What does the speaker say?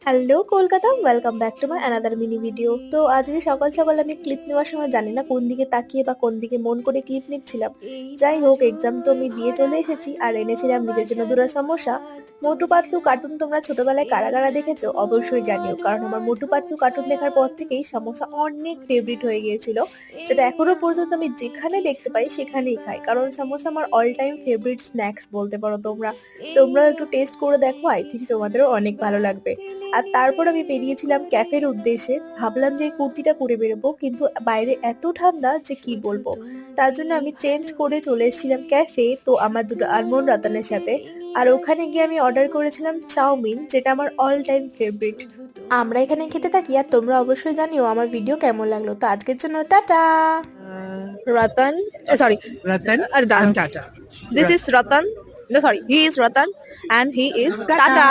Hello Kolkata, welcome back to my another mini video. তো আজকে সকাল সকাল আমি ক্লিপ নেওয়ার সময় জানি না কোন দিকে তাকিয়ে বা কোন দিকে মন করে ক্লিপ নিচ্ছিলাম। যাই হোক, এক্সাম তো আমি দিয়ে চলে এসেছি আর এনেছিলাম নিজের জন্য দুটো সমোসা। মোটু পাতলু কার্টুন তোমরা ছোটবেলায় কারা কারা দেখেছো অবশ্যই জানিও, কারণ আমার মোটু পাতলু কার্টুন দেখার পর থেকেই সমোসা অনেক ফেভারিট হয়ে গিয়েছিল, যেটা এখনো পর্যন্ত আমি যেখানে দেখতে পাই সেখানেই খাই, কারণ সমোসা আমার অল টাইম ফেভারিট স্ন্যাক্স বলতে পারো তোমরা। তোমরাও একটু টেস্ট করে দেখো, আই থিঙ্ক তোমাদেরও অনেক ভালো লাগবে। আর তারপর আমি বেরিয়েছিলাম ক্যাফের উদ্দেশ্যে। ভাবলাম যে এই কুর্তিটা পরে বেরোবো, কিন্তু বাইরে এত ঠান্ডা যে কি বলবো। তার জন্য আমি চেঞ্জ করে চলে এসেছিলাম ক্যাফে, তো আমার দুটো আলমন্ড রাতানের সাথে। আর ওখানে গিয়ে আমি অর্ডার করেছিলাম চাউমিন, যেটা আমার অল টাইম ফেভারিট। আমরা এখানে খেতে থাকি, আর তোমরা অবশ্যই জানিও আমার ভিডিও কেমন লাগলো। তো আজকের জন্য tata. Ratan, sorry, Ratan and and Tata. this is Ratan. No, sorry, he is Ratan and he is Tata.